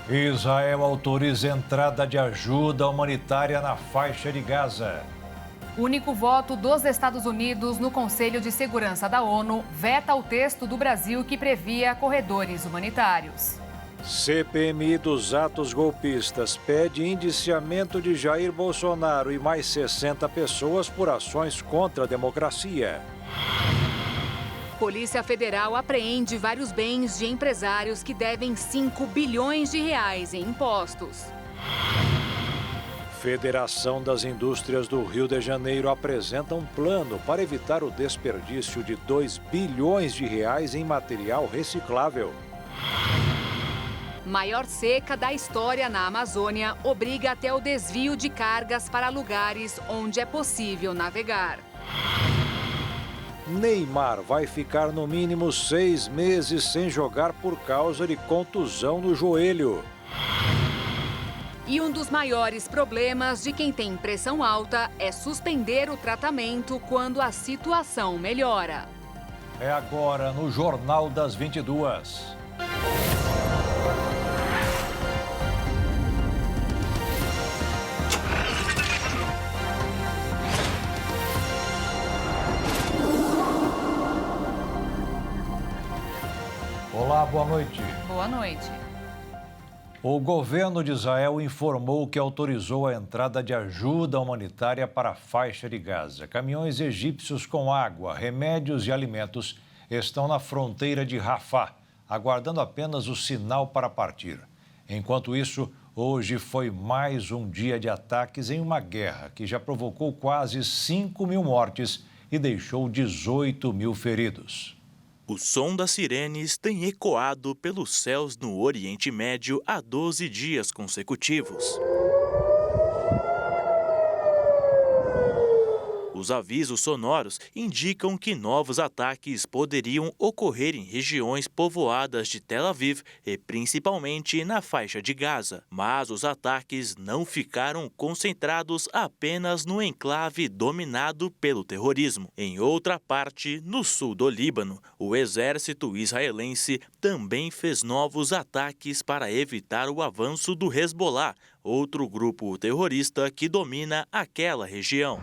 Israel autoriza entrada de ajuda humanitária na faixa de Gaza. O único voto dos Estados Unidos no Conselho de Segurança da ONU veta o texto do Brasil que previa corredores humanitários. CPMI dos atos golpistas pede indiciamento de Jair Bolsonaro e mais 60 pessoas por ações contra a democracia. Polícia Federal apreende vários bens de empresários que devem 5 bilhões de reais em impostos. Federação das Indústrias do Rio de Janeiro apresenta um plano para evitar o desperdício de 2 bilhões de reais em material reciclável. Maior seca da história na Amazônia obriga até o desvio de cargas para lugares onde é possível navegar. Neymar vai ficar no mínimo 6 meses sem jogar por causa de contusão no joelho. E um dos maiores problemas de quem tem pressão alta é suspender o tratamento quando a situação melhora. É agora no Jornal das 22. Olá, boa noite. Boa noite. O governo de Israel informou que autorizou a entrada de ajuda humanitária para a faixa de Gaza. Caminhões egípcios com água, remédios e alimentos estão na fronteira de Rafah, aguardando apenas o sinal para partir. Enquanto isso, hoje foi mais um dia de ataques em uma guerra que já provocou quase 5 mil mortes e deixou 18 mil feridos. O som das sirenes tem ecoado pelos céus no Oriente Médio há 12 dias consecutivos. Os avisos sonoros indicam que novos ataques poderiam ocorrer em regiões povoadas de Tel Aviv e principalmente na faixa de Gaza. Mas os ataques não ficaram concentrados apenas no enclave dominado pelo terrorismo. Em outra parte, no sul do Líbano, o exército israelense também fez novos ataques para evitar o avanço do Hezbollah, outro grupo terrorista que domina aquela região.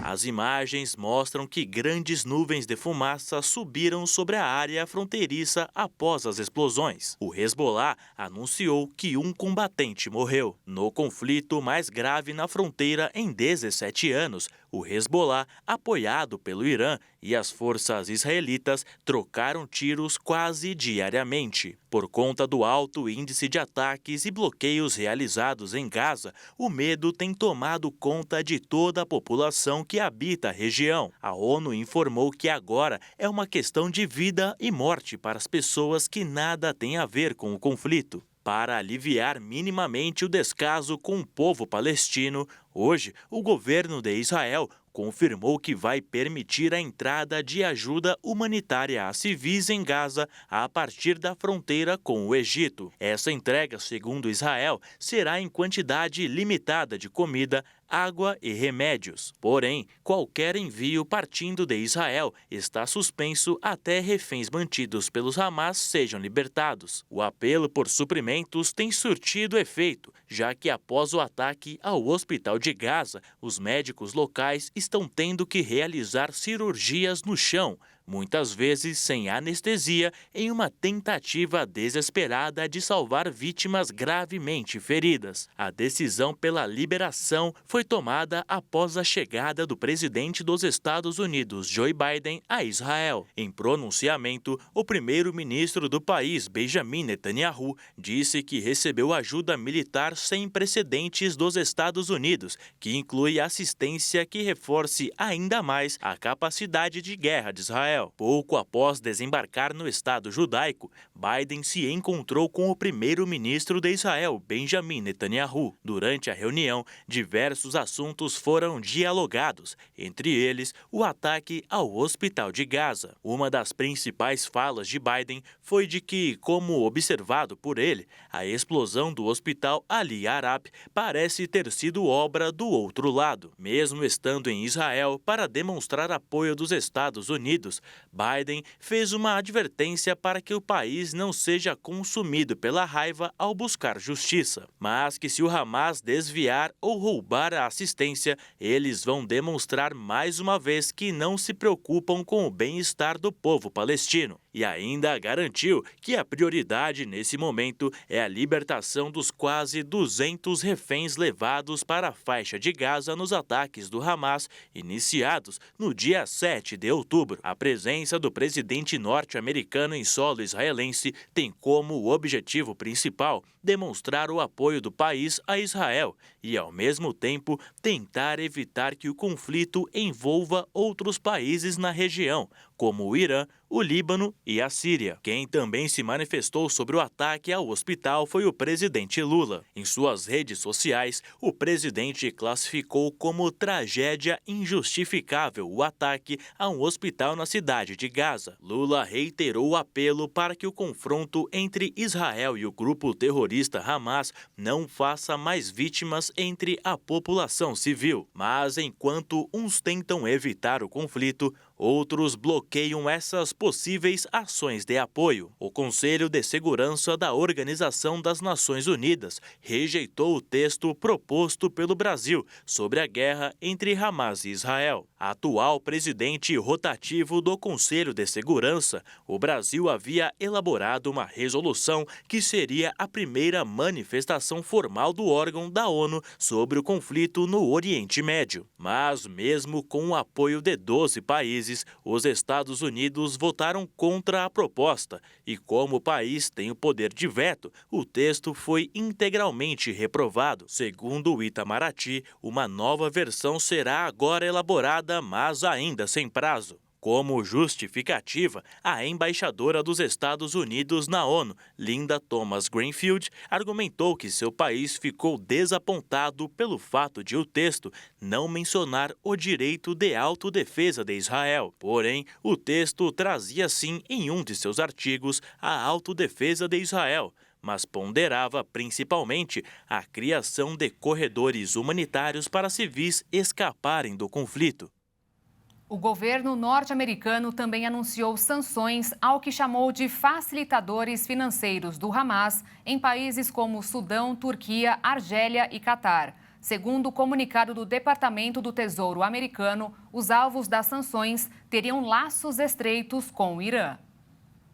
As imagens mostram que grandes nuvens de fumaça subiram sobre a área fronteiriça após as explosões. O Hezbollah anunciou que um combatente morreu. No conflito mais grave na fronteira em 17 anos, o Hezbollah, apoiado pelo Irã, e as forças israelitas trocaram tiros quase diariamente. Por conta do alto índice de ataques e bloqueios realizados em Gaza, o medo tem tomado conta de toda a população que habita a região. A ONU informou que agora é uma questão de vida e morte para as pessoas que nada têm a ver com o conflito. Para aliviar minimamente o descaso com o povo palestino, hoje o governo de Israel confirmou que vai permitir a entrada de ajuda humanitária a civis em Gaza a partir da fronteira com o Egito. Essa entrega, segundo Israel, será em quantidade limitada de comida, água e remédios. Porém, qualquer envio partindo de Israel está suspenso até reféns mantidos pelos Hamas sejam libertados. O apelo por suprimentos tem surtido efeito, já que após o ataque ao hospital de Gaza, os médicos locais estão tendo que realizar cirurgias no chão, muitas vezes sem anestesia, em uma tentativa desesperada de salvar vítimas gravemente feridas. A decisão pela liberação foi tomada após a chegada do presidente dos Estados Unidos, Joe Biden, a Israel. Em pronunciamento, o primeiro-ministro do país, Benjamin Netanyahu, disse que recebeu ajuda militar sem precedentes dos Estados Unidos, que inclui assistência que reforce ainda mais a capacidade de guerra de Israel. Pouco após desembarcar no Estado judaico, Biden se encontrou com o primeiro-ministro de Israel, Benjamin Netanyahu. Durante a reunião, diversos assuntos foram dialogados, entre eles o ataque ao hospital de Gaza. Uma das principais falas de Biden foi de que, como observado por ele, a explosão do hospital Ali Arab parece ter sido obra do outro lado. Mesmo estando em Israel para demonstrar apoio dos Estados Unidos, Unidos. Biden fez uma advertência para que o país não seja consumido pela raiva ao buscar justiça, mas que se o Hamas desviar ou roubar a assistência, eles vão demonstrar mais uma vez que não se preocupam com o bem-estar do povo palestino. E ainda garantiu que a prioridade nesse momento é a libertação dos quase 200 reféns levados para a faixa de Gaza nos ataques do Hamas, iniciados no dia 7 de outubro. A presença do presidente norte-americano em solo israelense tem como objetivo principal demonstrar o apoio do país a Israel e, ao mesmo tempo, tentar evitar que o conflito envolva outros países na região, como o Irã, o Líbano e a Síria. Quem também se manifestou sobre o ataque ao hospital foi o presidente Lula. Em suas redes sociais, o presidente classificou como tragédia injustificável o ataque a um hospital na cidade de Gaza. Lula reiterou o apelo para que o confronto entre Israel e o grupo terrorista Hamas não faça mais vítimas entre a população civil. Mas enquanto uns tentam evitar o conflito, outros bloqueiam essas possíveis ações de apoio. O Conselho de Segurança da Organização das Nações Unidas rejeitou o texto proposto pelo Brasil sobre a guerra entre Hamas e Israel. Atual presidente rotativo do Conselho de Segurança, o Brasil havia elaborado uma resolução que seria a primeira manifestação formal do órgão da ONU sobre o conflito no Oriente Médio. Mas, mesmo com o apoio de 12 países, os Estados Unidos votaram contra a proposta e, como o país tem o poder de veto, o texto foi integralmente reprovado. Segundo o Itamaraty, uma nova versão será agora elaborada, mas ainda sem prazo. Como justificativa, a embaixadora dos Estados Unidos na ONU, Linda Thomas-Greenfield, argumentou que seu país ficou desapontado pelo fato de o texto não mencionar o direito de autodefesa de Israel. Porém, o texto trazia sim em um de seus artigos a autodefesa de Israel, mas ponderava principalmente a criação de corredores humanitários para civis escaparem do conflito. O governo norte-americano também anunciou sanções ao que chamou de facilitadores financeiros do Hamas em países como Sudão, Turquia, Argélia e Catar. Segundo o comunicado do Departamento do Tesouro americano, os alvos das sanções teriam laços estreitos com o Irã.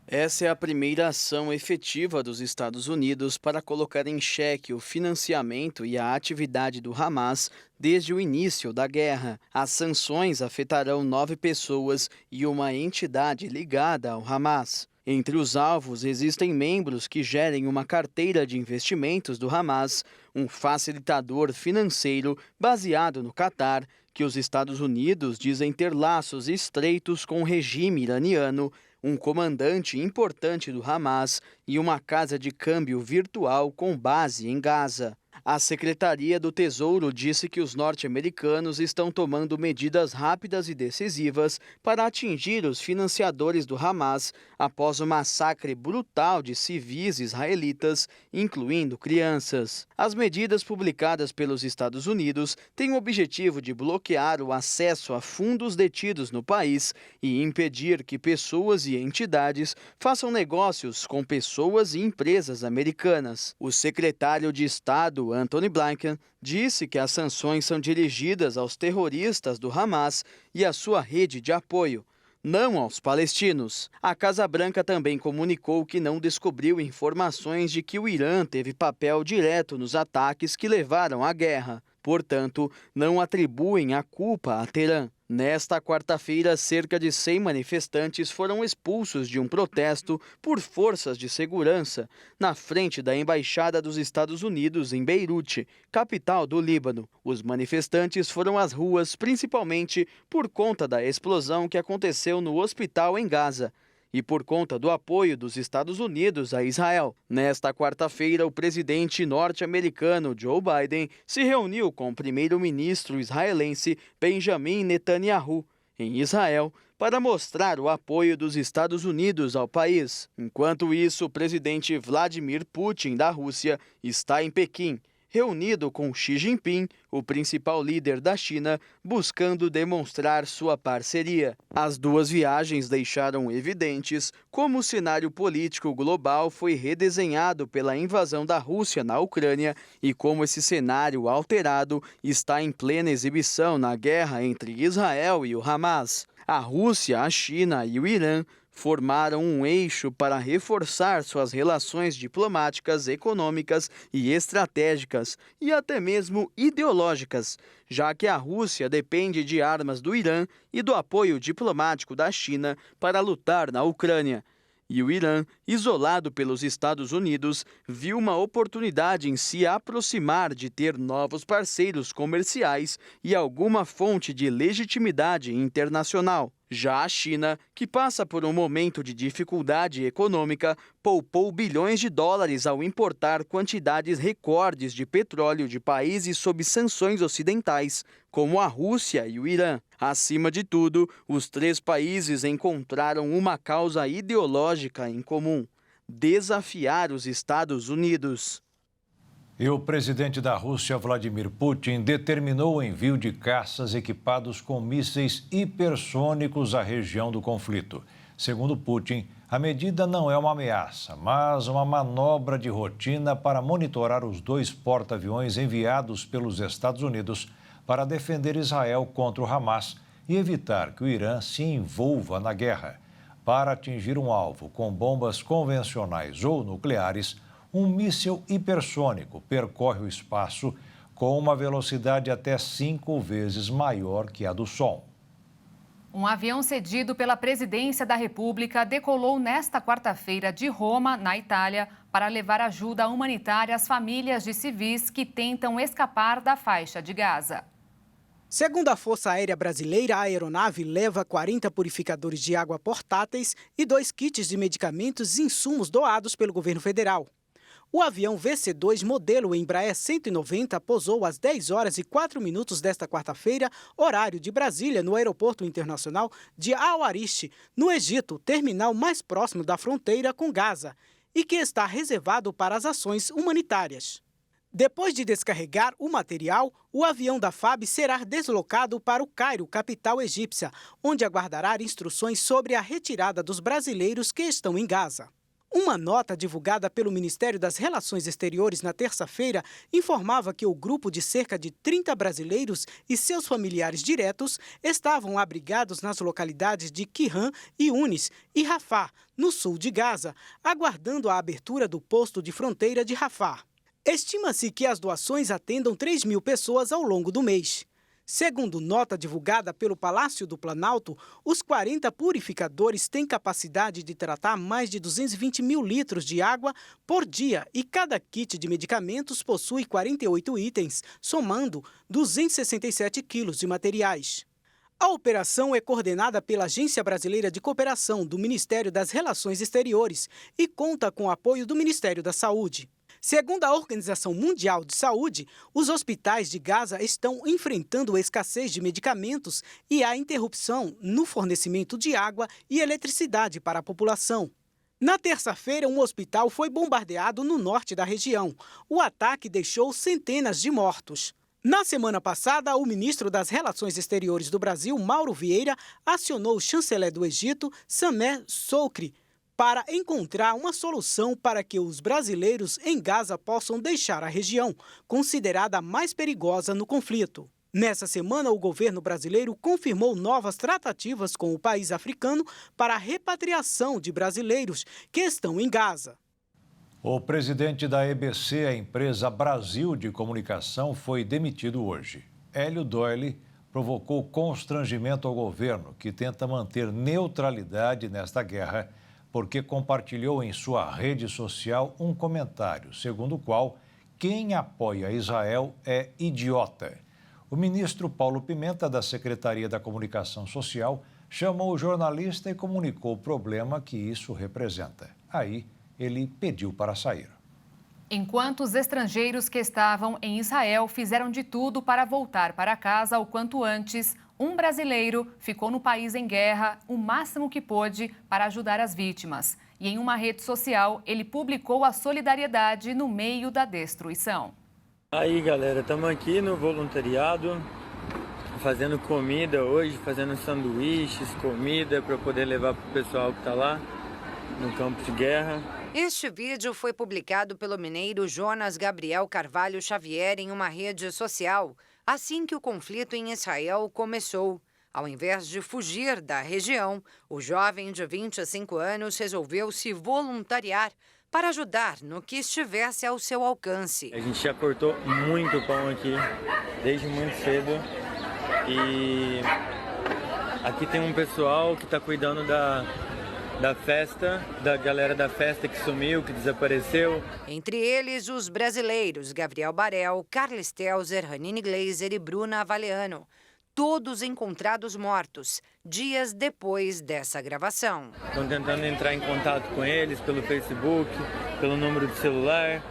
Essa é a primeira ação efetiva dos Estados Unidos para colocar em xeque o financiamento e a atividade do Hamas desde o início da guerra. As sanções afetarão 9 pessoas e uma entidade ligada ao Hamas. Entre os alvos existem membros que gerem uma carteira de investimentos do Hamas, um facilitador financeiro baseado no Catar, que os Estados Unidos dizem ter laços estreitos com o regime iraniano, um comandante importante do Hamas e uma casa de câmbio virtual com base em Gaza. A Secretaria do Tesouro disse que os norte-americanos estão tomando medidas rápidas e decisivas para atingir os financiadores do Hamas após o massacre brutal de civis israelitas, incluindo crianças. As medidas publicadas pelos Estados Unidos têm o objetivo de bloquear o acesso a fundos detidos no país e impedir que pessoas e entidades façam negócios com pessoas e empresas americanas. O secretário de Estado, Antony Blinken, disse que as sanções são dirigidas aos terroristas do Hamas e à sua rede de apoio, não aos palestinos. A Casa Branca também comunicou que não descobriu informações de que o Irã teve papel direto nos ataques que levaram à guerra. Portanto, não atribuem a culpa a Teherã. Nesta quarta-feira, cerca de 100 manifestantes foram expulsos de um protesto por forças de segurança na frente da Embaixada dos Estados Unidos em Beirute, capital do Líbano. Os manifestantes foram às ruas principalmente por conta da explosão que aconteceu no hospital em Gaza e por conta do apoio dos Estados Unidos a Israel. Nesta quarta-feira, o presidente norte-americano Joe Biden se reuniu com o primeiro-ministro israelense Benjamin Netanyahu em Israel para mostrar o apoio dos Estados Unidos ao país. Enquanto isso, o presidente Vladimir Putin da Rússia está em Pequim, reunido com Xi Jinping, o principal líder da China, buscando demonstrar sua parceria. As duas viagens deixaram evidentes como o cenário político global foi redesenhado pela invasão da Rússia na Ucrânia e como esse cenário alterado está em plena exibição na guerra entre Israel e o Hamas. A Rússia, a China e o Irã formaram um eixo para reforçar suas relações diplomáticas, econômicas e estratégicas, e até mesmo ideológicas, já que a Rússia depende de armas do Irã e do apoio diplomático da China para lutar na Ucrânia. E o Irã, isolado pelos Estados Unidos, viu uma oportunidade em se aproximar de ter novos parceiros comerciais e alguma fonte de legitimidade internacional. Já a China, que passa por um momento de dificuldade econômica, poupou bilhões de dólares ao importar quantidades recordes de petróleo de países sob sanções ocidentais, como a Rússia e o Irã. Acima de tudo, os três países encontraram uma causa ideológica em comum: desafiar os Estados Unidos. E o presidente da Rússia, Vladimir Putin, determinou o envio de caças equipados com mísseis hipersônicos à região do conflito. Segundo Putin, a medida não é uma ameaça, mas uma manobra de rotina para monitorar os 2 porta-aviões enviados pelos Estados Unidos para defender Israel contra o Hamas e evitar que o Irã se envolva na guerra. Para atingir um alvo com bombas convencionais ou nucleares, um míssil hipersônico percorre o espaço com uma velocidade até 5 vezes maior que a do som. Um avião cedido pela Presidência da República decolou nesta quarta-feira de Roma, na Itália, para levar ajuda humanitária às famílias de civis que tentam escapar da faixa de Gaza. Segundo a Força Aérea Brasileira, a aeronave leva 40 purificadores de água portáteis e 2 kits de medicamentos e insumos doados pelo governo federal. O avião VC-2 modelo Embraer 190 pousou às 10 horas e 4 minutos desta quarta-feira, horário de Brasília, no Aeroporto Internacional de Al-Arish, no Egito, terminal mais próximo da fronteira com Gaza, e que está reservado para as ações humanitárias. Depois de descarregar o material, o avião da FAB será deslocado para o Cairo, capital egípcia, onde aguardará instruções sobre a retirada dos brasileiros que estão em Gaza. Uma nota divulgada pelo Ministério das Relações Exteriores na terça-feira informava que o grupo de cerca de 30 brasileiros e seus familiares diretos estavam abrigados nas localidades de Qihan, Yunis e Rafah, no sul de Gaza, aguardando a abertura do posto de fronteira de Rafah. Estima-se que as doações atendam 3.000 pessoas ao longo do mês. Segundo nota divulgada pelo Palácio do Planalto, os 40 purificadores têm capacidade de tratar mais de 220 mil litros de água por dia e cada kit de medicamentos possui 48 itens, somando 267 quilos de materiais. A operação é coordenada pela Agência Brasileira de Cooperação do Ministério das Relações Exteriores e conta com o apoio do Ministério da Saúde. Segundo a Organização Mundial de Saúde, os hospitais de Gaza estão enfrentando escassez de medicamentos e a interrupção no fornecimento de água e eletricidade para a população. Na terça-feira, um hospital foi bombardeado no norte da região. O ataque deixou centenas de mortos. Na semana passada, o ministro das Relações Exteriores do Brasil, Mauro Vieira, acionou o chanceler do Egito, Sameh Shoukry, para encontrar uma solução para que os brasileiros em Gaza possam deixar a região, considerada a mais perigosa no conflito. Nessa semana, o governo brasileiro confirmou novas tratativas com o país africano para a repatriação de brasileiros que estão em Gaza. O presidente da EBC, a empresa Brasil de Comunicação, foi demitido hoje. Hélio Doyle provocou constrangimento ao governo, que tenta manter neutralidade nesta guerra, porque compartilhou em sua rede social um comentário, segundo o qual quem apoia Israel é idiota. O ministro Paulo Pimenta, da Secretaria da Comunicação Social, chamou o jornalista e comunicou o problema que isso representa. Aí, ele pediu para sair. Enquanto os estrangeiros que estavam em Israel fizeram de tudo para voltar para casa o quanto antes, um brasileiro ficou no país em guerra o máximo que pôde para ajudar as vítimas. E em uma rede social, ele publicou a solidariedade no meio da destruição. Aí galera, estamos aqui no voluntariado, fazendo comida hoje, fazendo sanduíches, comida para poder levar para o pessoal que está lá no campo de guerra. Este vídeo foi publicado pelo mineiro Jonas Gabriel Carvalho Xavier em uma rede social, assim que o conflito em Israel começou. Ao invés de fugir da região, o jovem de 25 anos resolveu se voluntariar para ajudar no que estivesse ao seu alcance. A gente já cortou muito pão aqui, desde muito cedo. E aqui tem um pessoal que está cuidando da festa, da galera da festa que sumiu, que desapareceu. Entre eles, os brasileiros Gabriel Barel, Carles Telzer, Ranine Gleiser e Bruna Avaliano. Todos encontrados mortos, dias depois dessa gravação. Estão tentando entrar em contato com eles pelo Facebook, pelo número de celular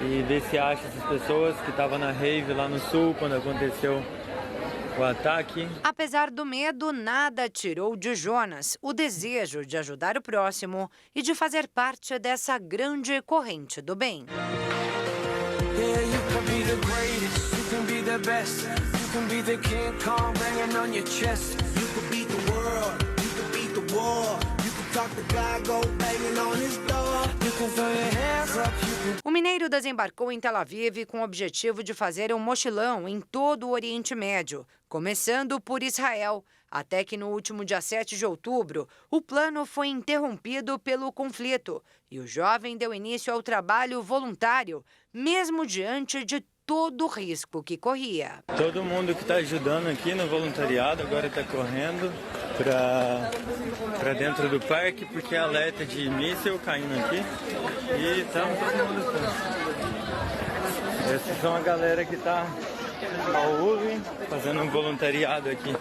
e ver se acha essas pessoas que estavam na rave lá no sul quando aconteceu o ataque. Apesar do medo, nada tirou de Jonas o desejo de ajudar o próximo e de fazer parte dessa grande corrente do bem. O mineiro desembarcou em Tel Aviv com o objetivo de fazer um mochilão em todo o Oriente Médio, começando por Israel, até que no último dia 7 de outubro, o plano foi interrompido pelo conflito e o jovem deu início ao trabalho voluntário, mesmo diante de todo o risco que corria. Todo mundo que está ajudando aqui no voluntariado agora está correndo para dentro do parque, porque é alerta de míssil caindo aqui e estamos todo mundo aqui. Essas são a galera que está ao UV, fazendo um voluntariado aqui,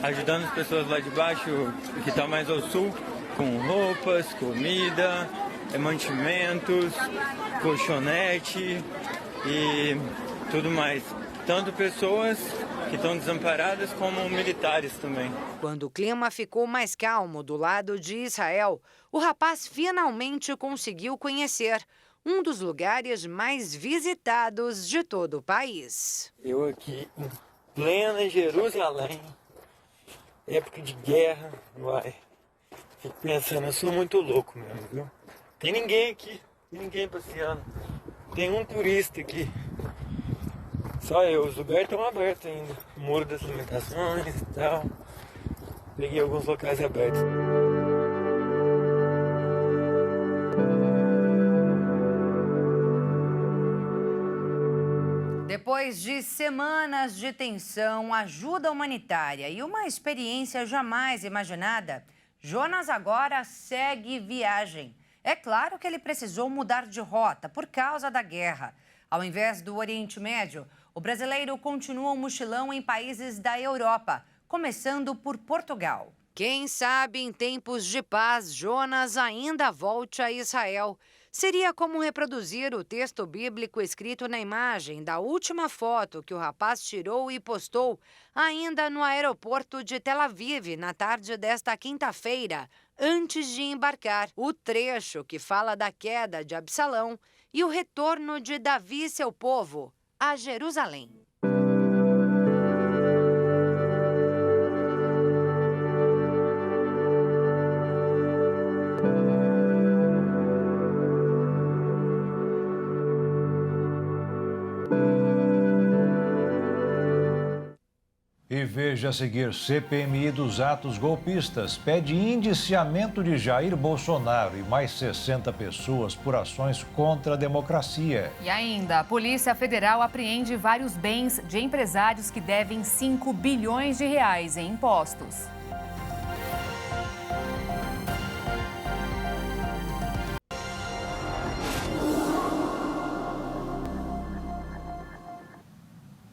ajudando as pessoas lá de baixo, que está mais ao sul, com roupas, comida, mantimentos, colchonete e tudo mais. Tanto pessoas que estão desamparadas como militares também. Quando o clima ficou mais calmo do lado de Israel, o rapaz finalmente conseguiu conhecer um dos lugares mais visitados de todo o país. Eu aqui em plena Jerusalém, época de guerra, vai. Fico pensando, eu sou muito louco mesmo, viu? Tem ninguém aqui, tem ninguém passeando. Tem um turista aqui. Só eu, os lugares estão abertos ainda. Muro das Lamentações e tal. Peguei alguns locais abertos. Depois de semanas de tensão, ajuda humanitária e uma experiência jamais imaginada, Jonas agora segue viagem. É claro que ele precisou mudar de rota por causa da guerra. Ao invés do Oriente Médio, o brasileiro continua um mochilão em países da Europa, começando por Portugal. Quem sabe em tempos de paz, Jonas ainda volte a Israel. Seria como reproduzir o texto bíblico escrito na imagem da última foto que o rapaz tirou e postou ainda no aeroporto de Tel Aviv na tarde desta quinta-feira, antes de embarcar. O trecho que fala da queda de Absalão e o retorno de Davi e seu povo a Jerusalém. E veja a seguir, CPMI dos atos golpistas pede indiciamento de Jair Bolsonaro e mais 60 pessoas por ações contra a democracia. E ainda, a Polícia Federal apreende vários bens de empresários que devem 5 bilhões de reais em impostos.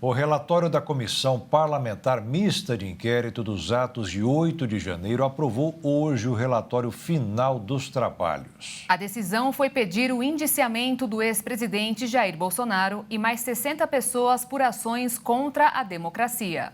O relatório da Comissão Parlamentar Mista de Inquérito dos atos de 8 de janeiro aprovou hoje o relatório final dos trabalhos. A decisão foi pedir o indiciamento do ex-presidente Jair Bolsonaro e mais 60 pessoas por ações contra a democracia.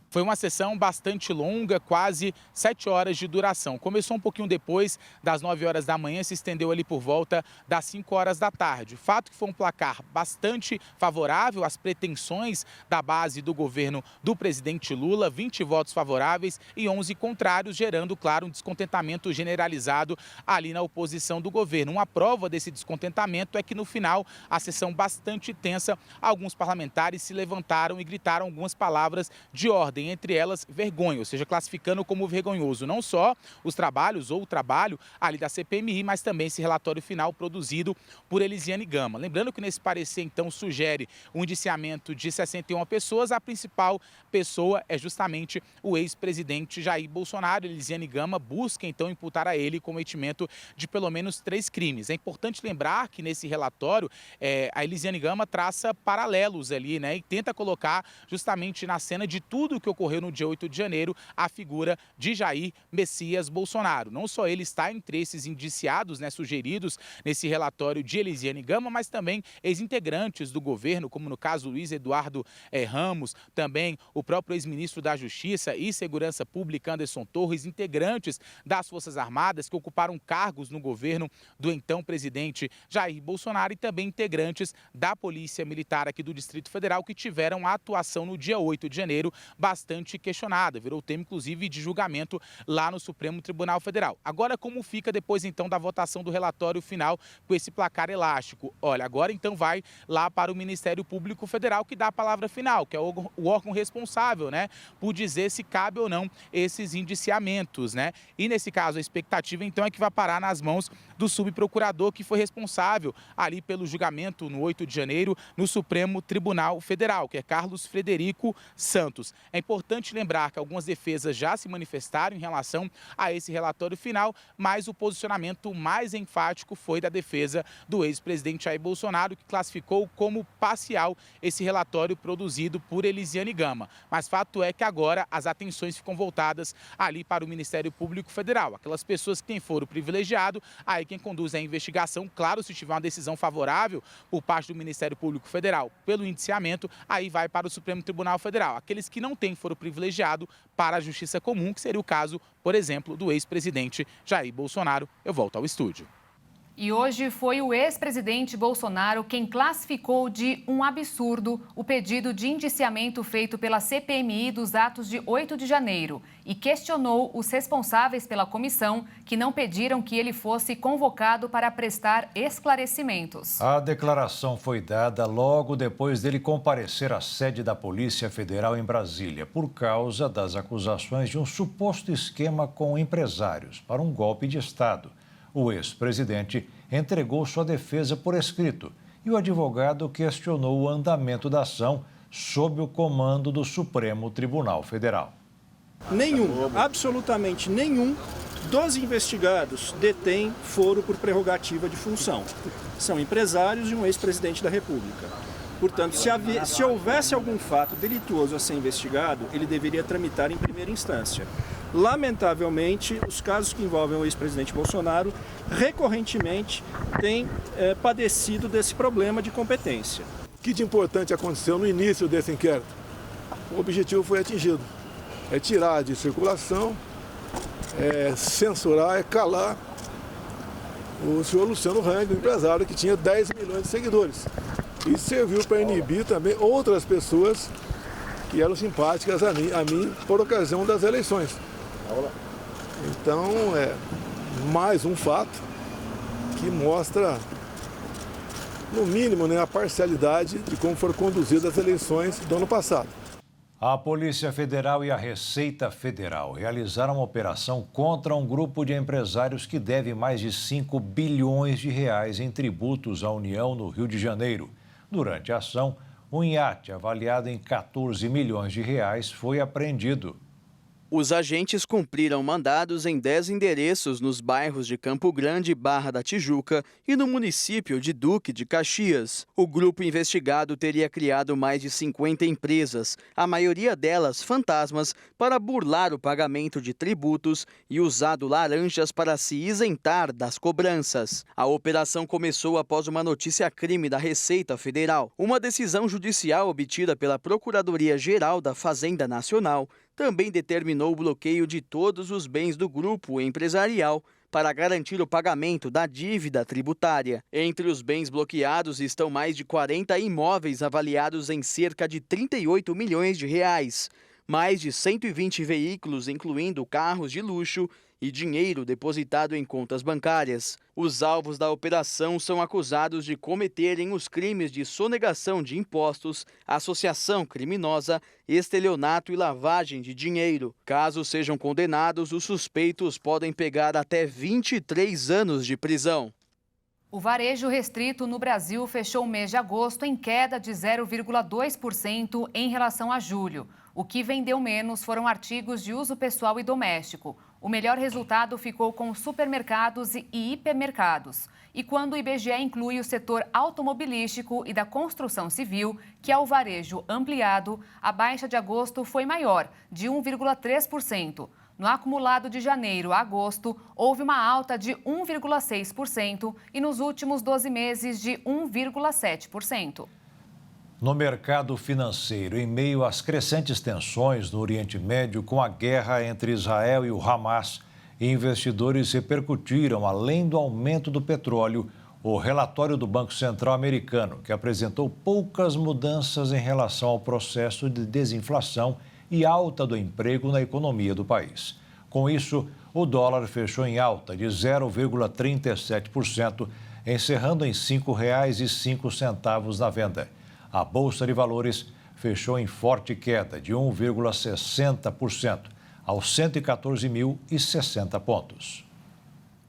Foi uma sessão bastante longa, quase 7 horas de duração. Começou um pouquinho depois das 9 horas da manhã, se estendeu ali por volta das 5 horas da tarde. O fato que foi um placar bastante favorável às pretensões da base do governo do presidente Lula, 20 votos favoráveis e 11 contrários, gerando, claro, um descontentamento generalizado ali na oposição do governo. Uma prova desse descontentamento é que no final, a sessão bastante tensa, alguns parlamentares se levantaram e gritaram algumas palavras de ordem, entre elas vergonha, ou seja, classificando como vergonhoso não só os trabalhos ou o trabalho ali da CPMI, mas também esse relatório final produzido por Elisiane Gama. Lembrando que nesse parecer, então, sugere um indiciamento de 61 pessoas, a principal pessoa é justamente o ex-presidente Jair Bolsonaro. Elisiane Gama busca, então, imputar a ele cometimento de pelo menos 3 crimes. É importante lembrar que nesse relatório, a Elisiane Gama traça paralelos ali, né, e tenta colocar justamente na cena de tudo que ocorreu no dia 8 de janeiro a figura de Jair Messias Bolsonaro. Não só ele está entre esses indiciados, né, sugeridos nesse relatório de Elisiane Gama, mas também ex-integrantes do governo, como no caso Luiz Eduardo Ramos, também o próprio ex-ministro da Justiça e Segurança Pública Anderson Torres, integrantes das Forças Armadas que ocuparam cargos no governo do então presidente Jair Bolsonaro e também integrantes da Polícia Militar aqui do Distrito Federal que tiveram a atuação no dia 8 de janeiro bastante questionada, virou tema inclusive de julgamento lá no Supremo Tribunal Federal. Agora, como fica depois então da votação do relatório final com esse placar elástico? Olha, agora então vai lá para o Ministério Público Federal que dá a palavra final, que é o órgão responsável, né, por dizer se cabe ou não esses indiciamentos, né? E nesse caso a expectativa então é que vai parar nas mãos do subprocurador que foi responsável ali pelo julgamento no 8 de janeiro no Supremo Tribunal Federal, que é Carlos Frederico Santos. É importante lembrar que algumas defesas já se manifestaram em relação a esse relatório final, mas o posicionamento mais enfático foi da defesa do ex-presidente Jair Bolsonaro, que classificou como parcial esse relatório produzido por Elisiane Gama. Mas fato é que agora as atenções ficam voltadas ali para o Ministério Público Federal. Aquelas pessoas que têm foro privilegiado, aí quem conduz a investigação, claro, se tiver uma decisão favorável por parte do Ministério Público Federal pelo indiciamento, aí vai para o Supremo Tribunal Federal. Aqueles que não têm foro privilegiado para a Justiça Comum, que seria o caso, por exemplo, do ex-presidente Jair Bolsonaro. Eu volto ao estúdio. E hoje foi o ex-presidente Bolsonaro quem classificou de um absurdo o pedido de indiciamento feito pela CPMI dos atos de 8 de janeiro e questionou os responsáveis pela comissão que não pediram que ele fosse convocado para prestar esclarecimentos. A declaração foi dada logo depois dele comparecer à sede da Polícia Federal em Brasília por causa das acusações de um suposto esquema com empresários para um golpe de Estado. O ex-presidente entregou sua defesa por escrito e o advogado questionou o andamento da ação sob o comando do Supremo Tribunal Federal. Absolutamente nenhum dos investigados detém foro por prerrogativa de função. São empresários e um ex-presidente da República. Portanto, se houvesse algum fato delituoso a ser investigado, ele deveria tramitar em primeira instância. Lamentavelmente, os casos que envolvem o ex-presidente Bolsonaro recorrentemente têm padecido desse problema de competência. O que de importante aconteceu no início desse inquérito? O objetivo foi atingido. É tirar de circulação, censurar, calar o senhor Luciano Hang, o empresário que tinha 10 milhões de seguidores. Isso serviu para inibir também outras pessoas que eram simpáticas a mim por ocasião das eleições. Então, é mais um fato que mostra, no mínimo, né, a parcialidade de como foram conduzidas as eleições do ano passado. A Polícia Federal e a Receita Federal realizaram uma operação contra um grupo de empresários que deve mais de 5 bilhões de reais em tributos à União no Rio de Janeiro. Durante a ação, um iate avaliado em 14 milhões de reais foi apreendido. Os agentes cumpriram mandados em 10 endereços nos bairros de Campo Grande e Barra da Tijuca e no município de Duque de Caxias. O grupo investigado teria criado mais de 50 empresas, a maioria delas fantasmas, para burlar o pagamento de tributos e usado laranjas para se isentar das cobranças. A operação começou após uma notícia-crime da Receita Federal. Uma decisão judicial obtida pela Procuradoria-Geral da Fazenda Nacional também determinou o bloqueio de todos os bens do grupo empresarial para garantir o pagamento da dívida tributária. Entre os bens bloqueados estão mais de 40 imóveis avaliados em cerca de 38 milhões de reais, mais de 120 veículos, incluindo carros de luxo, e dinheiro depositado em contas bancárias. Os alvos da operação são acusados de cometerem os crimes de sonegação de impostos, associação criminosa, estelionato e lavagem de dinheiro. Caso sejam condenados, os suspeitos podem pegar até 23 anos de prisão. O varejo restrito no Brasil fechou o mês de agosto em queda de 0,2% em relação a julho. O que vendeu menos foram artigos de uso pessoal e doméstico. O melhor resultado ficou com supermercados e hipermercados. E quando o IBGE inclui o setor automobilístico e da construção civil, que é o varejo ampliado, a baixa de agosto foi maior, de 1,3%. No acumulado de janeiro a agosto, houve uma alta de 1,6% e nos últimos 12 meses de 1,7%. No mercado financeiro, em meio às crescentes tensões no Oriente Médio com a guerra entre Israel e o Hamas, investidores repercutiram, além do aumento do petróleo, o relatório do Banco Central americano, que apresentou poucas mudanças em relação ao processo de desinflação e alta do emprego na economia do país. Com isso, o dólar fechou em alta de 0,37%, encerrando em R$ 5,05 na venda. A Bolsa de Valores fechou em forte queda de 1,60%, aos 114.060 pontos.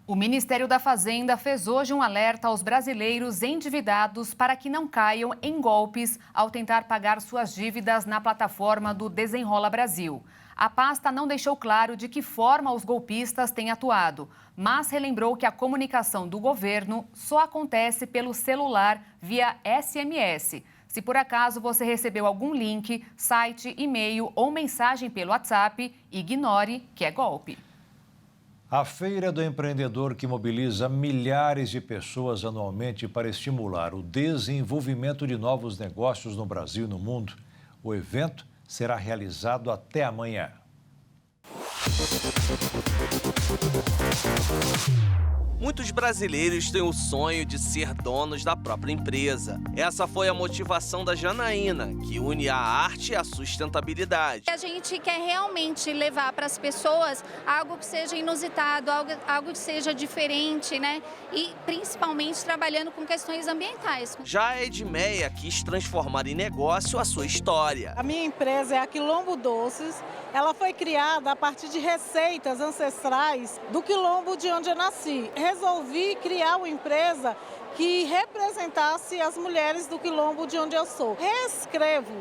O Ministério da Fazenda fez hoje um alerta aos brasileiros endividados para que não caiam em golpes ao tentar pagar suas dívidas na plataforma do Desenrola Brasil. A pasta não deixou claro de que forma os golpistas têm atuado, mas relembrou que a comunicação do governo só acontece pelo celular via SMS. Se por acaso você recebeu algum link, site, e-mail ou mensagem pelo WhatsApp, ignore que é golpe. A Feira do Empreendedor, que mobiliza milhares de pessoas anualmente para estimular o desenvolvimento de novos negócios no Brasil e no mundo, o evento será realizado até amanhã. Muitos brasileiros têm o sonho de ser donos da própria empresa. Essa foi a motivação da Janaína, que une a arte e a sustentabilidade. A gente quer realmente levar para as pessoas algo que seja inusitado, algo que seja diferente, né? E principalmente trabalhando com questões ambientais. Já a Edmeia quis transformar em negócio a sua história. A minha empresa é a Quilombo Doces. Ela foi criada a partir de receitas ancestrais do quilombo de onde eu nasci. Resolvi criar uma empresa que representasse as mulheres do quilombo de onde eu sou. Reescrevo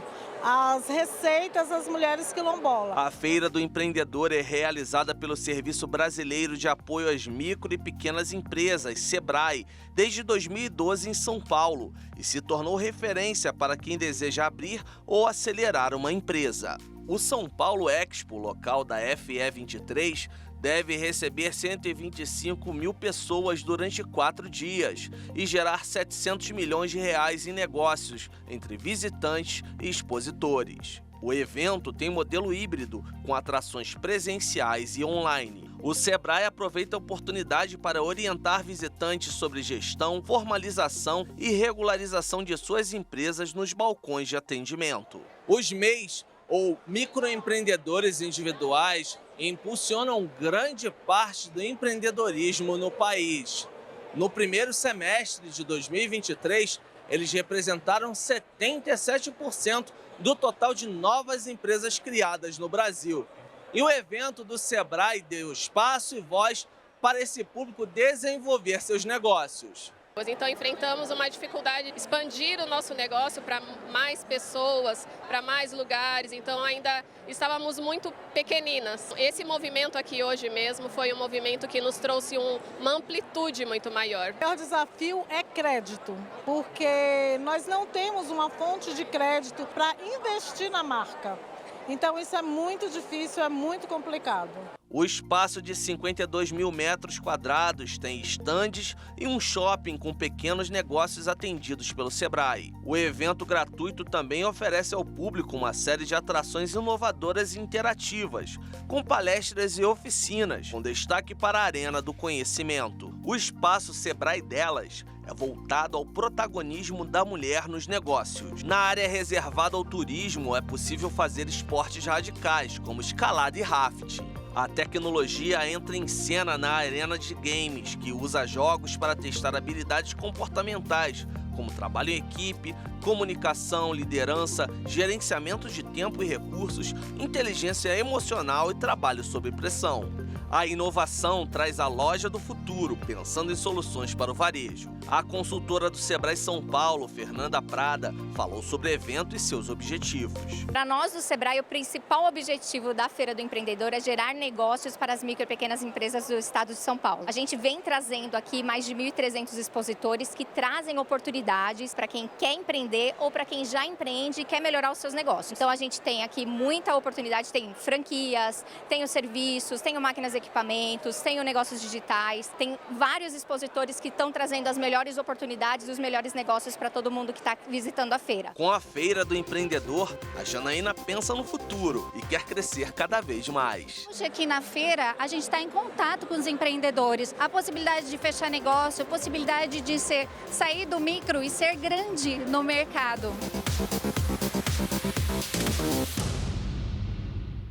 as receitas das mulheres quilombolas. A Feira do Empreendedor é realizada pelo Serviço Brasileiro de Apoio às Micro e Pequenas Empresas, SEBRAE, desde 2012 em São Paulo e se tornou referência para quem deseja abrir ou acelerar uma empresa. O São Paulo Expo, local da FE23, deve receber 125 mil pessoas durante 4 dias e gerar 700 milhões de reais em negócios entre visitantes e expositores. O evento tem modelo híbrido, com atrações presenciais e online. O Sebrae aproveita a oportunidade para orientar visitantes sobre gestão, formalização e regularização de suas empresas nos balcões de atendimento. Os MEIs, ou microempreendedores individuais, impulsionam grande parte do empreendedorismo no país. No primeiro semestre de 2023, eles representaram 77% do total de novas empresas criadas no Brasil. E o evento do Sebrae deu espaço e voz para esse público desenvolver seus negócios. Então enfrentamos uma dificuldade de expandir o nosso negócio para mais pessoas, para mais lugares, então ainda estávamos muito pequeninas. Esse movimento aqui hoje mesmo foi um movimento que nos trouxe uma amplitude muito maior. O maior desafio é crédito, porque nós não temos uma fonte de crédito para investir na marca. Então isso é muito difícil, é muito complicado. O espaço de 52 mil metros quadrados tem estandes e um shopping com pequenos negócios atendidos pelo Sebrae. O evento gratuito também oferece ao público uma série de atrações inovadoras e interativas, com palestras e oficinas, com destaque para a Arena do Conhecimento. O espaço Sebrae Delas é voltado ao protagonismo da mulher nos negócios. Na área reservada ao turismo, é possível fazer esportes radicais, como escalada e rafting. A tecnologia entra em cena na arena de games, que usa jogos para testar habilidades comportamentais, como trabalho em equipe, comunicação, liderança, gerenciamento de tempo e recursos, inteligência emocional e trabalho sob pressão. A inovação traz a loja do futuro, pensando em soluções para o varejo. A consultora do Sebrae São Paulo, Fernanda Prada, falou sobre o evento e seus objetivos. Para nós do Sebrae, o principal objetivo da Feira do Empreendedor é gerar negócios para as micro e pequenas empresas do estado de São Paulo. A gente vem trazendo aqui mais de 1.300 expositores que trazem oportunidades para quem quer empreender ou para quem já empreende e quer melhorar os seus negócios. Então a gente tem aqui muita oportunidade, tem franquias, tem os serviços, tem máquinas e equipamentos, tem negócios digitais, tem vários expositores que estão trazendo as melhores oportunidades e os melhores negócios para todo mundo que está visitando a feira. Com a Feira do Empreendedor, a Janaína pensa no futuro e quer crescer cada vez mais. Hoje aqui na feira, a gente está em contato com os empreendedores. A possibilidade de fechar negócio, a possibilidade de sair do micro e ser grande no mercado.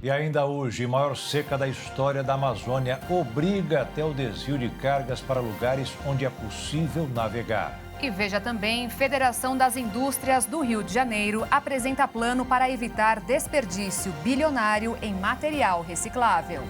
E ainda hoje, maior seca da história da Amazônia obriga até o desvio de cargas para lugares onde é possível navegar. E veja também, Federação das Indústrias do Rio de Janeiro apresenta plano para evitar desperdício bilionário em material reciclável.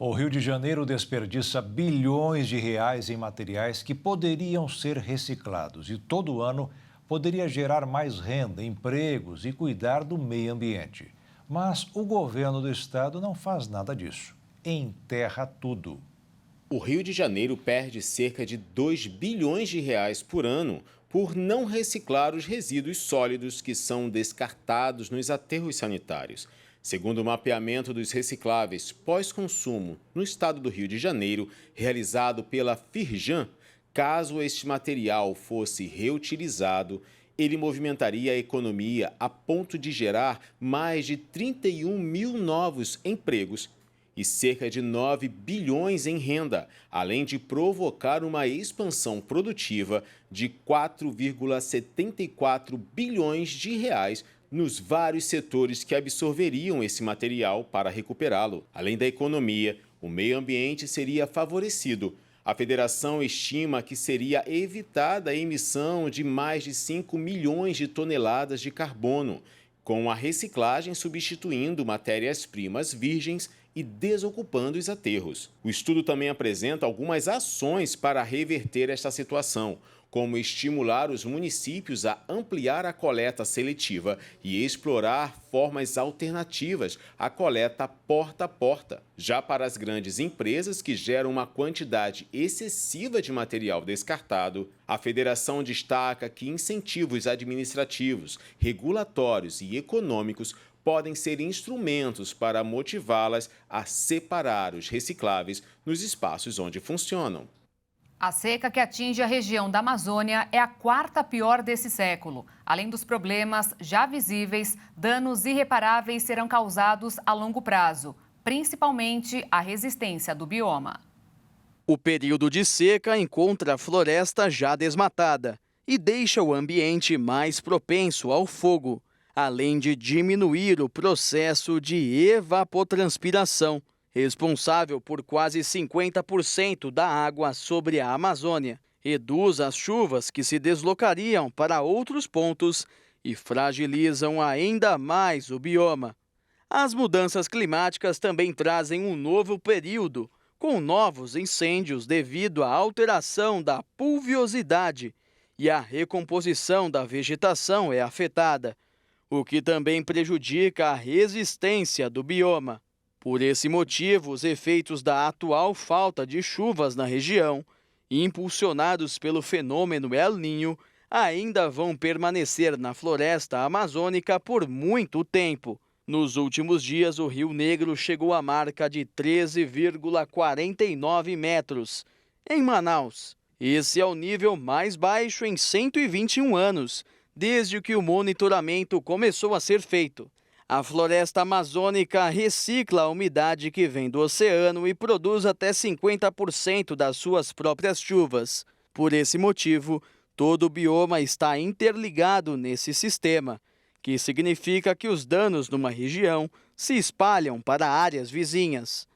O Rio de Janeiro desperdiça bilhões de reais em materiais que poderiam ser reciclados e todo ano poderia gerar mais renda, empregos e cuidar do meio ambiente. Mas o governo do estado não faz nada disso. Enterra tudo. O Rio de Janeiro perde cerca de 2 bilhões de reais por ano por não reciclar os resíduos sólidos que são descartados nos aterros sanitários. Segundo o mapeamento dos recicláveis pós-consumo no estado do Rio de Janeiro, realizado pela Firjan, caso este material fosse reutilizado, ele movimentaria a economia a ponto de gerar mais de 31 mil novos empregos e cerca de 9 bilhões em renda, além de provocar uma expansão produtiva de 4,74 bilhões de reais nos vários setores que absorveriam esse material para recuperá-lo. Além da economia, o meio ambiente seria favorecido. A federação estima que seria evitada a emissão de mais de 5 milhões de toneladas de carbono, com a reciclagem substituindo matérias-primas virgens e desocupando os aterros. O estudo também apresenta algumas ações para reverter esta situação, como estimular os municípios a ampliar a coleta seletiva e explorar formas alternativas à coleta porta a porta. Já para as grandes empresas que geram uma quantidade excessiva de material descartado, a federação destaca que incentivos administrativos, regulatórios e econômicos podem ser instrumentos para motivá-las a separar os recicláveis nos espaços onde funcionam. A seca que atinge a região da Amazônia é a quarta pior desse século. Além dos problemas já visíveis, danos irreparáveis serão causados a longo prazo, principalmente a resistência do bioma. O período de seca encontra a floresta já desmatada e deixa o ambiente mais propenso ao fogo, além de diminuir o processo de evapotranspiração, responsável por quase 50% da água sobre a Amazônia. Reduz as chuvas que se deslocariam para outros pontos e fragilizam ainda mais o bioma. As mudanças climáticas também trazem um novo período, com novos incêndios devido à alteração da pluviosidade, e a recomposição da vegetação é afetada, o que também prejudica a resistência do bioma. Por esse motivo, os efeitos da atual falta de chuvas na região, impulsionados pelo fenômeno El Niño, ainda vão permanecer na floresta amazônica por muito tempo. Nos últimos dias, o Rio Negro chegou à marca de 13,49 metros em Manaus. Esse é o nível mais baixo em 121 anos, desde que o monitoramento começou a ser feito. A floresta amazônica recicla a umidade que vem do oceano e produz até 50% das suas próprias chuvas. Por esse motivo, todo o bioma está interligado nesse sistema, que significa que os danos numa região se espalham para áreas vizinhas.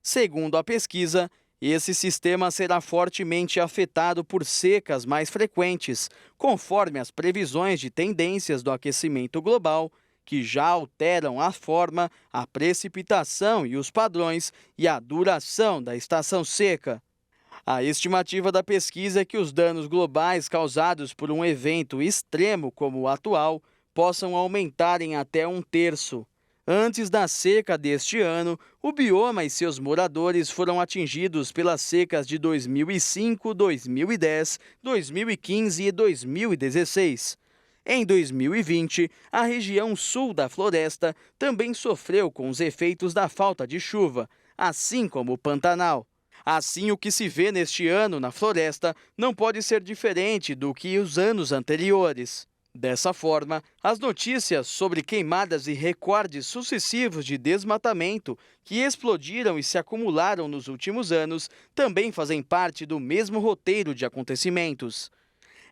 Segundo a pesquisa, esse sistema será fortemente afetado por secas mais frequentes, conforme as previsões de tendências do aquecimento global, que já alteram a forma, a precipitação e os padrões e a duração da estação seca. A estimativa da pesquisa é que os danos globais causados por um evento extremo como o atual possam aumentar em até 1/3. Antes da seca deste ano, o bioma e seus moradores foram atingidos pelas secas de 2005, 2010, 2015 e 2016. Em 2020, a região sul da floresta também sofreu com os efeitos da falta de chuva, assim como o Pantanal. Assim, o que se vê neste ano na floresta não pode ser diferente do que os anos anteriores. Dessa forma, as notícias sobre queimadas e recordes sucessivos de desmatamento que explodiram e se acumularam nos últimos anos também fazem parte do mesmo roteiro de acontecimentos.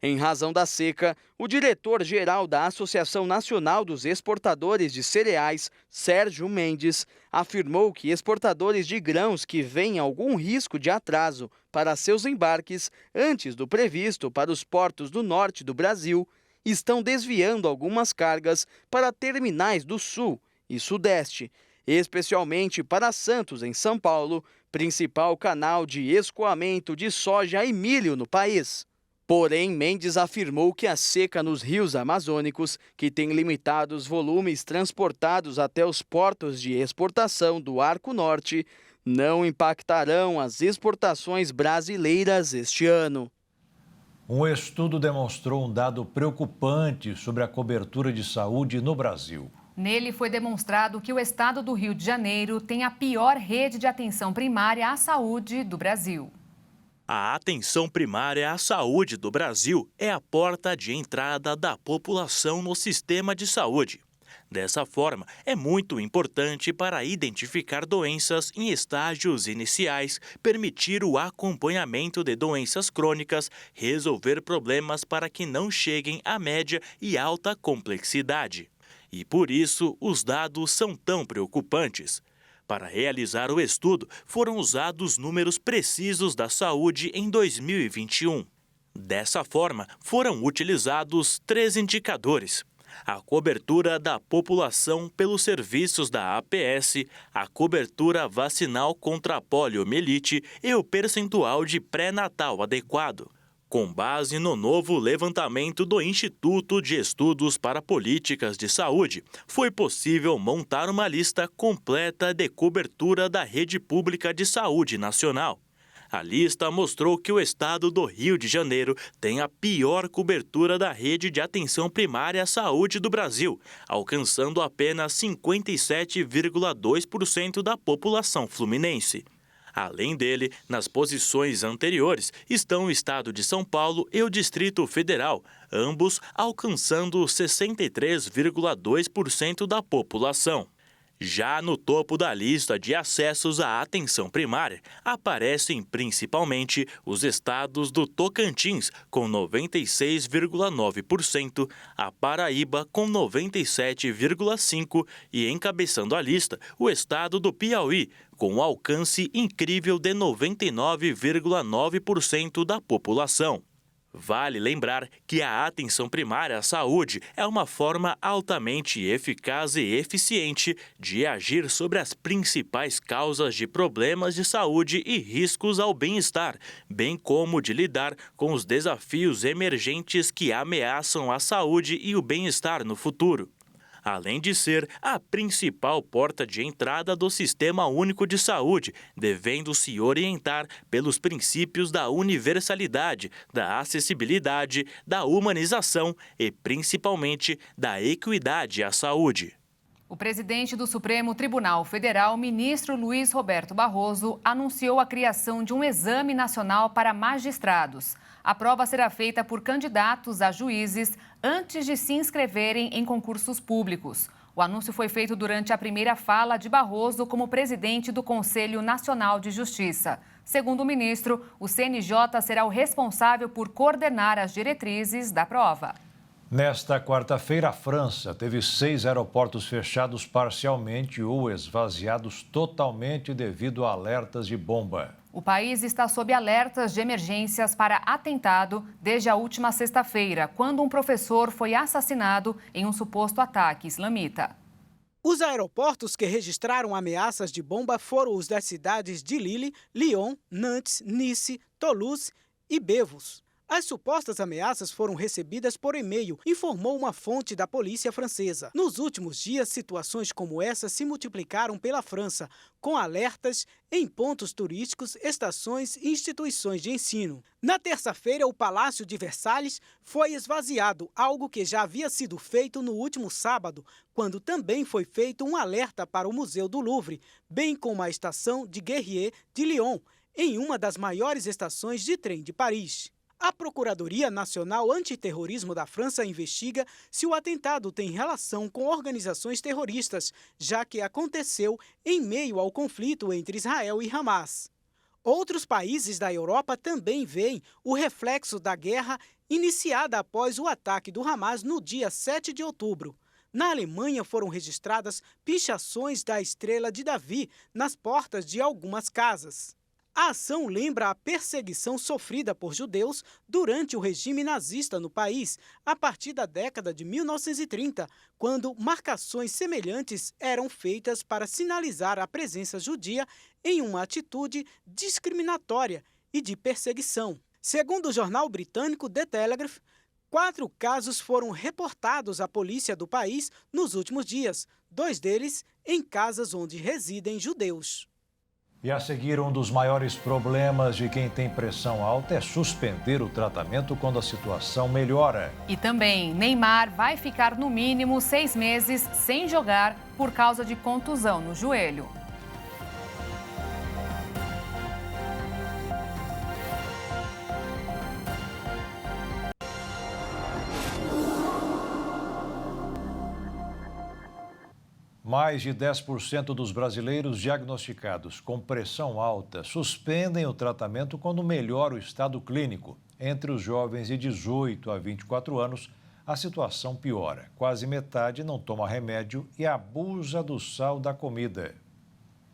Em razão da seca, o diretor-geral da Associação Nacional dos Exportadores de Cereais, Sérgio Mendes, afirmou que exportadores de grãos que veem algum risco de atraso para seus embarques antes do previsto para os portos do norte do Brasil estão desviando algumas cargas para terminais do sul e sudeste, especialmente para Santos, em São Paulo, principal canal de escoamento de soja e milho no país. Porém, Mendes afirmou que a seca nos rios amazônicos, que tem limitado os volumes transportados até os portos de exportação do Arco Norte, não impactarão as exportações brasileiras este ano. Um estudo demonstrou um dado preocupante sobre a cobertura de saúde no Brasil. Nele foi demonstrado que o estado do Rio de Janeiro tem a pior rede de atenção primária à saúde do Brasil. A atenção primária à saúde do Brasil é a porta de entrada da população no sistema de saúde. Dessa forma, é muito importante para identificar doenças em estágios iniciais, permitir o acompanhamento de doenças crônicas, resolver problemas para que não cheguem à média e alta complexidade. E por isso, os dados são tão preocupantes. Para realizar o estudo, foram usados números precisos da saúde em 2021. Dessa forma, foram utilizados 3 indicadores: a cobertura da população pelos serviços da APS, a cobertura vacinal contra a poliomielite e o percentual de pré-natal adequado. Com base no novo levantamento do Instituto de Estudos para Políticas de Saúde, foi possível montar uma lista completa de cobertura da rede pública de saúde nacional. A lista mostrou que o estado do Rio de Janeiro tem a pior cobertura da rede de atenção primária à saúde do Brasil, alcançando apenas 57,2% da população fluminense. Além dele, nas posições anteriores estão o estado de São Paulo e o Distrito Federal, ambos alcançando 63,2% da população. Já no topo da lista de acessos à atenção primária, aparecem principalmente os estados do Tocantins, com 96,9%, a Paraíba, com 97,5% e, encabeçando a lista, o estado do Piauí, com um alcance incrível de 99,9% da população. Vale lembrar que a atenção primária à saúde é uma forma altamente eficaz e eficiente de agir sobre as principais causas de problemas de saúde e riscos ao bem-estar, bem como de lidar com os desafios emergentes que ameaçam a saúde e o bem-estar no futuro. Além de ser a principal porta de entrada do Sistema Único de Saúde, devendo se orientar pelos princípios da universalidade, da acessibilidade, da humanização e, principalmente, da equidade à saúde. O presidente do Supremo Tribunal Federal, ministro Luiz Roberto Barroso, anunciou a criação de um exame nacional para magistrados. A prova será feita por candidatos a juízes antes de se inscreverem em concursos públicos. O anúncio foi feito durante a primeira fala de Barroso como presidente do Conselho Nacional de Justiça. Segundo o ministro, o CNJ será o responsável por coordenar as diretrizes da prova. Nesta quarta-feira, a França teve 6 aeroportos fechados parcialmente ou esvaziados totalmente devido a alertas de bomba. O país está sob alertas de emergências para atentado desde a última sexta-feira, quando um professor foi assassinado em um suposto ataque islamita. Os aeroportos que registraram ameaças de bomba foram os das cidades de Lille, Lyon, Nantes, Nice, Toulouse e Bévus. As supostas ameaças foram recebidas por e-mail, informou uma fonte da polícia francesa. Nos últimos dias, situações como essa se multiplicaram pela França, com alertas em pontos turísticos, estações e instituições de ensino. Na terça-feira, o Palácio de Versalhes foi esvaziado, algo que já havia sido feito no último sábado, quando também foi feito um alerta para o Museu do Louvre, bem como a estação de Guerrier de Lyon, em uma das maiores estações de trem de Paris. A Procuradoria Nacional Antiterrorismo da França investiga se o atentado tem relação com organizações terroristas, já que aconteceu em meio ao conflito entre Israel e Hamas. Outros países da Europa também veem o reflexo da guerra iniciada após o ataque do Hamas no dia 7 de outubro. Na Alemanha foram registradas pichações da Estrela de Davi nas portas de algumas casas. A ação lembra a perseguição sofrida por judeus durante o regime nazista no país, a partir da década de 1930, quando marcações semelhantes eram feitas para sinalizar a presença judia em uma atitude discriminatória e de perseguição. Segundo o jornal britânico The Telegraph, 4 casos foram reportados à polícia do país nos últimos dias, 2 deles em casas onde residem judeus. E a seguir, um dos maiores problemas de quem tem pressão alta é suspender o tratamento quando a situação melhora. E também, Neymar vai ficar no mínimo 6 meses sem jogar por causa de contusão no joelho. Mais de 10% dos brasileiros diagnosticados com pressão alta suspendem o tratamento quando melhora o estado clínico. Entre os jovens de 18 a 24 anos, a situação piora. Quase metade não toma remédio e abusa do sal da comida.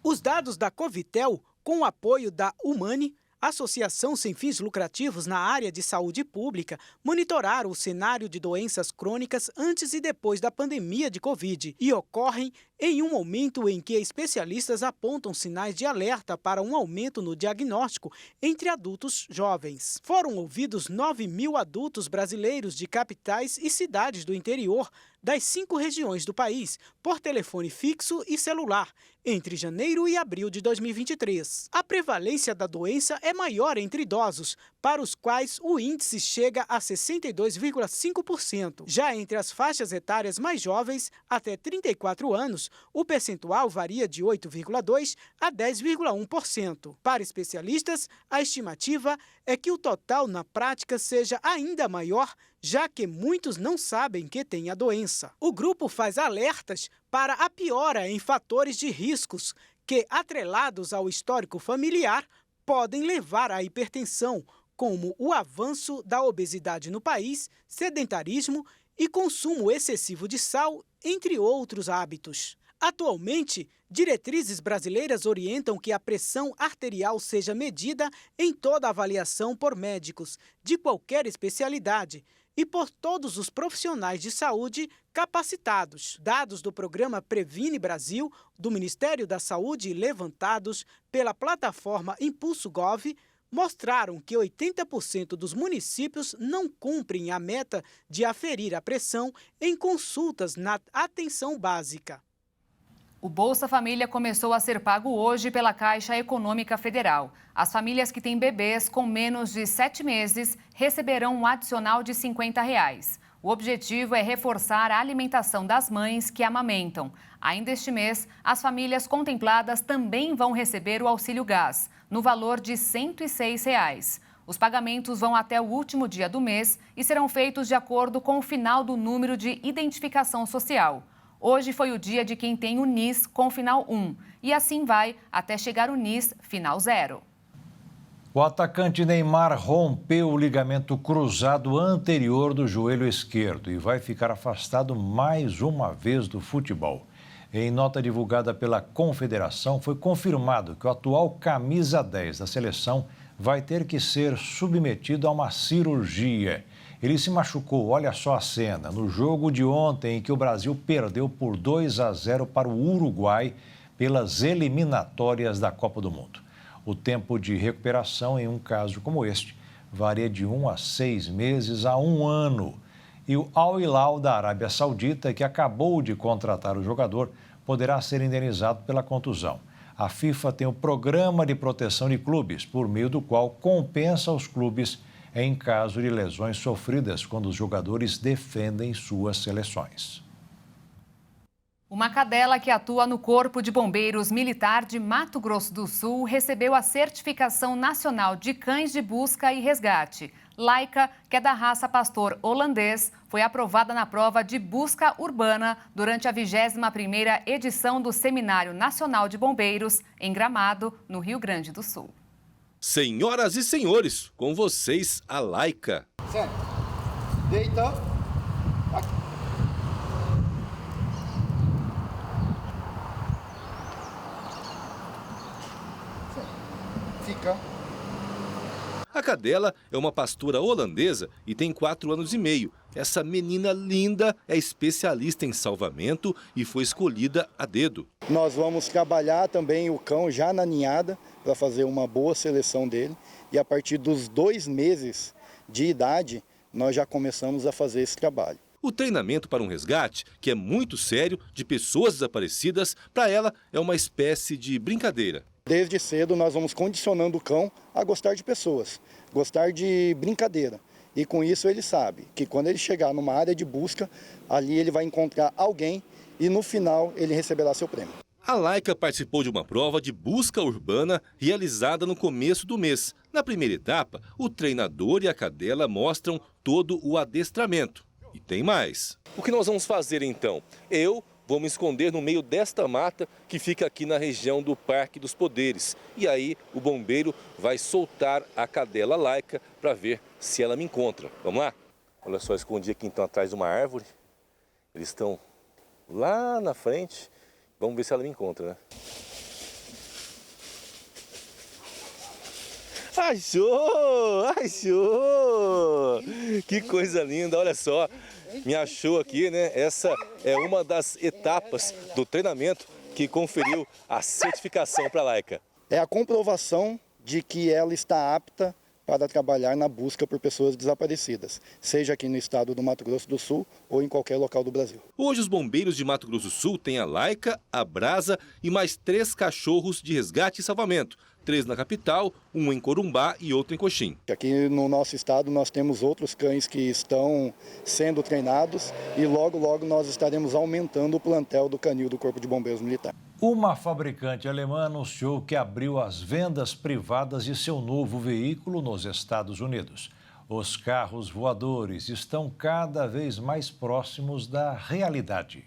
Os dados da Covitel, com o apoio da Humane, Associação Sem Fins Lucrativos na área de saúde pública, monitoraram o cenário de doenças crônicas antes e depois da pandemia de Covid e ocorrem em um momento em que especialistas apontam sinais de alerta para um aumento no diagnóstico entre adultos jovens. Foram ouvidos 9.000 adultos brasileiros de capitais e cidades do interior das 5 regiões do país, por telefone fixo e celular, entre janeiro e abril de 2023. A prevalência da doença é maior entre idosos, para os quais o índice chega a 62,5%. Já entre as faixas etárias mais jovens, até 34 anos, o percentual varia de 8,2% a 10,1%. Para especialistas, a estimativa é que o total na prática seja ainda maior, já que muitos não sabem que têm a doença. O grupo faz alertas para a piora em fatores de riscos que, atrelados ao histórico familiar, podem levar à hipertensão, como o avanço da obesidade no país, sedentarismo e consumo excessivo de sal, entre outros hábitos. Atualmente, diretrizes brasileiras orientam que a pressão arterial seja medida em toda avaliação por médicos de qualquer especialidade e por todos os profissionais de saúde capacitados. Dados do programa Previne Brasil, do Ministério da Saúde, levantados pela plataforma Impulso Gov, mostraram que 80% dos municípios não cumprem a meta de aferir a pressão em consultas na atenção básica. O Bolsa Família começou a ser pago hoje pela Caixa Econômica Federal. As famílias que têm bebês com menos de 7 meses receberão um adicional de R$ 50. O objetivo é reforçar a alimentação das mães que amamentam. Ainda este mês, as famílias contempladas também vão receber o auxílio gás, no valor de R$ 106. Os pagamentos vão até o último dia do mês e serão feitos de acordo com o final do número de identificação social. Hoje foi o dia de quem tem o NIS com final 1 e assim vai até chegar o NIS final 0. O atacante Neymar rompeu o ligamento cruzado anterior do joelho esquerdo e vai ficar afastado mais uma vez do futebol. Em nota divulgada pela Confederação, foi confirmado que o atual camisa 10 da seleção vai ter que ser submetido a uma cirurgia. Ele se machucou, olha só a cena, no jogo de ontem em que o Brasil perdeu por 2-0 para o Uruguai pelas eliminatórias da Copa do Mundo. O tempo de recuperação em um caso como este varia de 1 a 6 meses a 1 ano. E o Al Hilal da Arábia Saudita, que acabou de contratar o jogador, poderá ser indenizado pela contusão. A FIFA tem o Programa de Proteção de Clubes, por meio do qual compensa os clubes em caso de lesões sofridas quando os jogadores defendem suas seleções. Uma cadela que atua no Corpo de Bombeiros Militar de Mato Grosso do Sul recebeu a certificação nacional de cães de busca e resgate. Laika, que é da raça pastor holandês, foi aprovada na prova de busca urbana durante a 21ª edição do Seminário Nacional de Bombeiros, em Gramado, no Rio Grande do Sul. Senhoras e senhores, com vocês, a Laika. Senta. Deita. Aqui. Fica. A cadela é uma pastora holandesa e tem 4 anos e meio. Essa menina linda é especialista em salvamento e foi escolhida a dedo. Nós vamos trabalhar também o cão já na ninhada para fazer uma boa seleção dele. E a partir dos 2 meses de idade, nós já começamos a fazer esse trabalho. O treinamento para um resgate, que é muito sério, de pessoas desaparecidas, para ela é uma espécie de brincadeira. Desde cedo nós vamos condicionando o cão a gostar de pessoas, gostar de brincadeira. E com isso ele sabe que quando ele chegar numa área de busca, ali ele vai encontrar alguém e no final ele receberá seu prêmio. A Laika participou de uma prova de busca urbana realizada no começo do mês. Na primeira etapa, o treinador e a cadela mostram todo o adestramento. E tem mais. O que nós vamos fazer então? Eu vou me esconder no meio desta mata que fica aqui na região do Parque dos Poderes. E aí o bombeiro vai soltar a cadela Laika para ver se ela me encontra. Vamos lá? Olha só, escondi aqui então atrás de uma árvore. Eles estão lá na frente. Vamos ver se ela me encontra, né? Achou! Achou! Que coisa linda, olha só. Me achou aqui, né? Essa é uma das etapas do treinamento que conferiu a certificação para a Laika. É a comprovação de que ela está apta para trabalhar na busca por pessoas desaparecidas, seja aqui no estado do Mato Grosso do Sul ou em qualquer local do Brasil. Hoje os bombeiros de Mato Grosso do Sul têm a Laika, a Brasa e mais 3 cachorros de resgate e salvamento. 3 na capital, 1 em Corumbá e outro em Coxim. Aqui no nosso estado nós temos outros cães que estão sendo treinados e logo nós estaremos aumentando o plantel do canil do Corpo de Bombeiros Militar. Uma fabricante alemã anunciou que abriu as vendas privadas de seu novo veículo nos Estados Unidos. Os carros voadores estão cada vez mais próximos da realidade.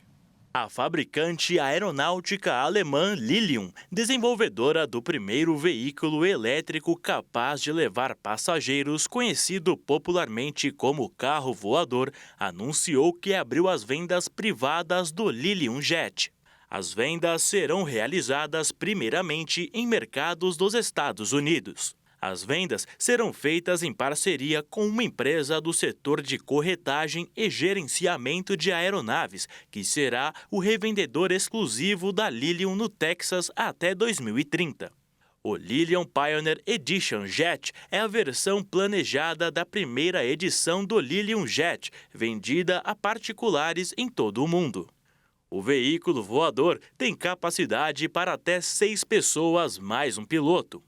A fabricante aeronáutica alemã Lilium, desenvolvedora do primeiro veículo elétrico capaz de levar passageiros, conhecido popularmente como carro voador, anunciou que abriu as vendas privadas do Lilium Jet. As vendas serão realizadas primeiramente em mercados dos Estados Unidos. As vendas serão feitas em parceria com uma empresa do setor de corretagem e gerenciamento de aeronaves, que será o revendedor exclusivo da Lilium no Texas até 2030. O Lilium Pioneer Edition Jet é a versão planejada da primeira edição do Lilium Jet, vendida a particulares em todo o mundo. O veículo voador tem capacidade para até 6 pessoas mais um piloto.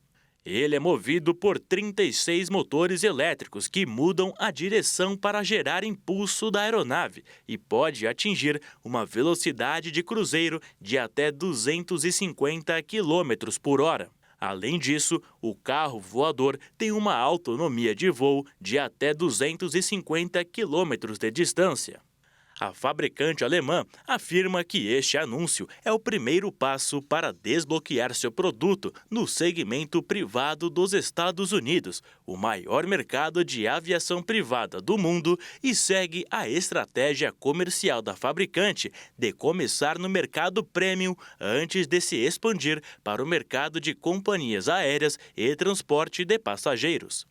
Ele é movido por 36 motores elétricos que mudam a direção para gerar impulso da aeronave e pode atingir uma velocidade de cruzeiro de até 250 km por hora. Além disso, o carro voador tem uma autonomia de voo de até 250 km de distância. A fabricante alemã afirma que este anúncio é o primeiro passo para desbloquear seu produto no segmento privado dos Estados Unidos, o maior mercado de aviação privada do mundo, e segue a estratégia comercial da fabricante de começar no mercado premium antes de se expandir para o mercado de companhias aéreas e transporte de passageiros.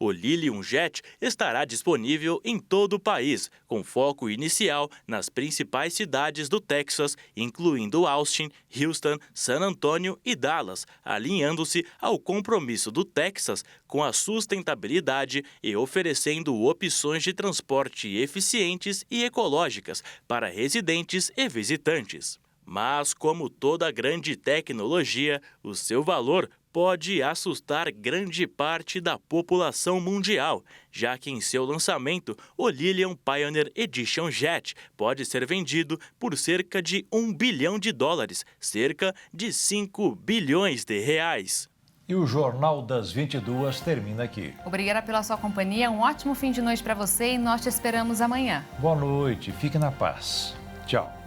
O Lilium Jet estará disponível em todo o país, com foco inicial nas principais cidades do Texas, incluindo Austin, Houston, San Antonio e Dallas, alinhando-se ao compromisso do Texas com a sustentabilidade e oferecendo opções de transporte eficientes e ecológicas para residentes e visitantes. Mas, como toda grande tecnologia, o seu valor pode assustar grande parte da população mundial, já que em seu lançamento, o Lilium Pioneer Edition Jet pode ser vendido por cerca de $1 bilhão, cerca de 5 bilhões de reais. E o Jornal das 22 termina aqui. Obrigada pela sua companhia, um ótimo fim de noite para você e nós te esperamos amanhã. Boa noite, fique na paz. Tchau.